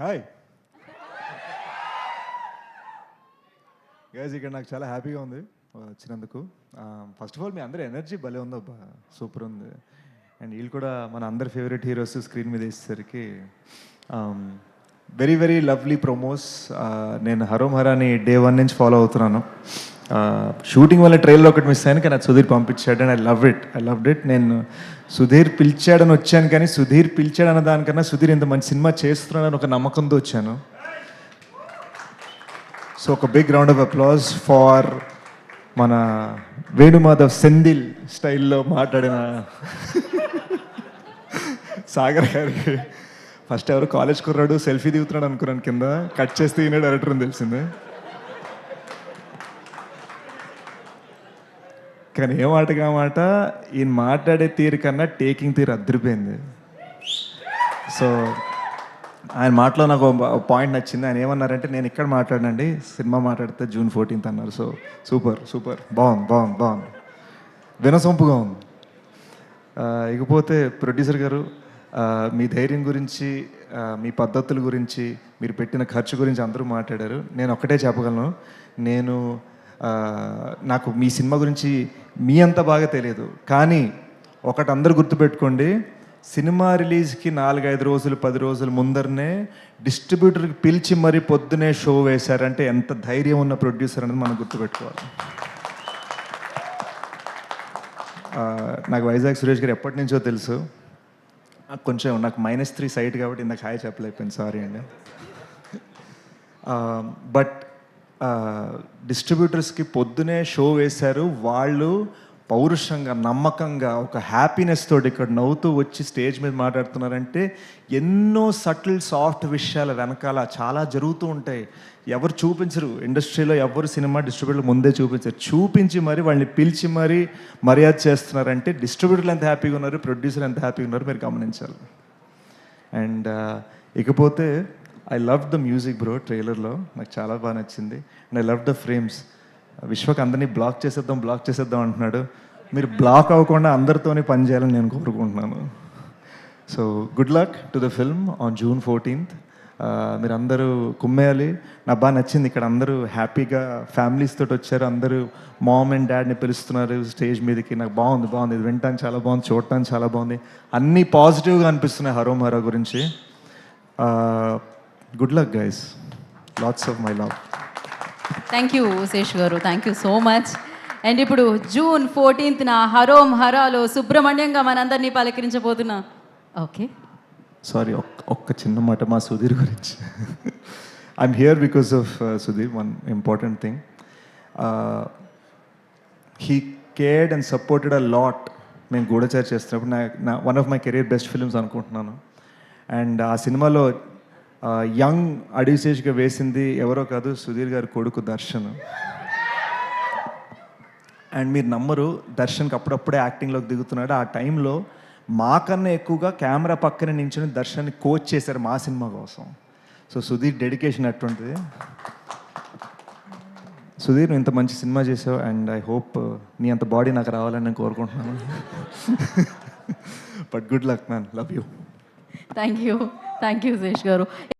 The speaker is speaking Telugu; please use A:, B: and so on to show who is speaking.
A: హాయ్ గైస్, ఇక్కడ నాకు చాలా హ్యాపీగా ఉంది వచ్చినందుకు. ఫస్ట్ ఆఫ్ ఆల్ మీ అందరి ఎనర్జీ భలే ఉందబ్బా, సూపర్ ఉంది. అండ్ వీళ్ళు కూడా మన అందరి ఫేవరెట్ హీరోస్ స్క్రీన్ మీద వేసేసరికి వెరీ వెరీ లవ్లీ ప్రొమోస్. నేను హరోం హరాని డే 1 నుంచి ఫాలో అవుతున్నాను. షూటింగ్ వల్ల ట్రైలర్ ఒకటి మిస్ అయ్యాను, కానీ అది సుధీర్ పంపించాడు అండ్ ఐ లవ్డ్ ఇట్. నేను సుధీర్ పిలిచాడని వచ్చాను, కానీ సుధీర్ పిలిచాడన్న దానికన్నా సుధీర్ ఇంత మంచి సినిమా చేస్తున్నాడని ఒక నమ్మకంతో వచ్చాను. సో ఒక big round of applause for మన వేణుమాధవ్ సెందిల్ స్టైల్లో మాట్లాడిన సాగర్ గారికి. ఫస్ట్ ఎవరు కాలేజ్ కుర్రాడు సెల్ఫీ దిగుతున్నాడు అనుకున్నాను, కింద కట్ చేస్తే ఈయన డైరెక్టర్ అని తెలిసిందే. కానీ ఏ మాటగా మాట ఈయన మాట్లాడే తీరు కన్నా టేకింగ్ తీరు అద్దరిపోయింది. సో ఆయన మాటలో నాకు పాయింట్ నచ్చింది. ఆయన ఏమన్నారంటే, నేను ఇక్కడ మాట్లాడినండి, సినిమా మాట్లాడితే June 14th అన్నారు. సో సూపర్ బాగుంది వినసొంపుగా ఉంది. ఇకపోతే ప్రొడ్యూసర్ గారు, మీ ధైర్యం గురించి, మీ పద్ధతుల గురించి, మీరు పెట్టిన ఖర్చు గురించి అందరూ మాట్లాడారు. నేను ఒక్కటే చెప్పగలను, నాకు మీ సినిమా గురించి మీ అంత బాగా తెలియదు, కానీ ఒకటి అందరూ గుర్తుపెట్టుకోండి, సినిమా రిలీజ్కి 4-5 రోజులు 10 రోజుల ముందరనే డిస్ట్రిబ్యూటర్కి పిలిచి మరీ పొద్దునే షో వేశారంటే ఎంత ధైర్యం ఉన్న ప్రొడ్యూసర్ అనేది మనం గుర్తుపెట్టుకోవాలి. నాకు వైజాగ్ సురేష్ గారు ఎప్పటి నుంచో తెలుసు. కొంచెం నాకు -3 సైట్ కాబట్టి ఇందాక హాయ్ చెప్పలేకపోయింది, సారీ అండి. బట్ డిస్ట్రిబ్యూటర్స్కి పొద్దునే షో వేశారు. వాళ్ళు పౌరుషంగా, నమ్మకంగా, ఒక హ్యాపీనెస్ తోటి ఇక్కడ నవ్వుతూ వచ్చి స్టేజ్ మీద మాట్లాడుతున్నారంటే ఎన్నో సటిల్ సాఫ్ట్ విషయాల వెనకాల చాలా జరుగుతూ ఉంటాయి. ఎవరు చూపించరు ఇండస్ట్రీలో, ఎవరు సినిమా డిస్ట్రిబ్యూటర్లు ముందే చూపించి మరి వాళ్ళని పిలిచి మరీ మర్యాద చేస్తున్నారంటే డిస్ట్రిబ్యూటర్లు ఎంత హ్యాపీగా ఉన్నారు, ప్రొడ్యూసర్ ఎంత హ్యాపీగా ఉన్నారు మీరు గమనించాలి. అండ్ ఇకపోతే I love the music bro. ట్రైలర్లో నాకు చాలా బాగా నచ్చింది. And I love the frames. Vishwak అందరినీ బ్లాక్ చేసేద్దాం అంటున్నాడు. మీరు బ్లాక్ అవ్వకుండా అందరితోనే పని చేయాలని నేను కోరుకుంటున్నాను. So good luck to the film on June 14th. మీరు అందరూ కుమ్మేయాలి. నాకు బాగా నచ్చింది, ఇక్కడ అందరూ హ్యాపీగా ఫ్యామిలీస్ తోటి వచ్చారు. అందరూ మామ్ అండ్ డాడ్ని పిలుస్తున్నారు స్టేజ్ మీదకి. నాకు బాగుంది. ఇది వినటానికి చాలా బాగుంది, చూడటానికి చాలా బాగుంది. అన్నీ పాజిటివ్గా అనిపిస్తున్నాయి హరోం హరా గురించి. Good luck guys, lots of my love.
B: Thank you Sesh garu, thank you so much. And ఇప్పుడు June 14th హరోం హరాలో సుబ్రహ్మణ్యంగా మనందరినీ పలకరించబోతున్నా. ఓకే,
A: సారీ, ఒక్క చిన్న మాట మా సుధీర్ గురించి. I'm here because of Sudheer. One important thing, he cared and supported a lot. మేము గూఢచారి చేస్తున్నప్పుడు నా one of my career best films అనుకుంటున్నాను. అండ్ ఆ సినిమాలో యంగ్ అడివిశేష్గా వేసింది ఎవరో కాదు, సుధీర్ గారి కొడుకు దర్శన్. అండ్ మీరు నమ్మరు, దర్శన్కి అప్పుడప్పుడే యాక్టింగ్లోకి దిగుతున్నాడు. ఆ టైంలో మాకన్నా ఎక్కువగా కెమెరా పక్కనే నించుని దర్శన్ని కోచ్ చేశారు మా సినిమా కోసం. సో సుధీర్ డెడికేషన్ అటువంటిది. సుధీర్, ఇంత మంచి సినిమా చేసావు అండ్ ఐ హోప్ నీ అంత బాడీ నాకు రావాలని నేను కోరుకుంటున్నాను. But good luck man, love you.
B: Thank you Sesh గారు.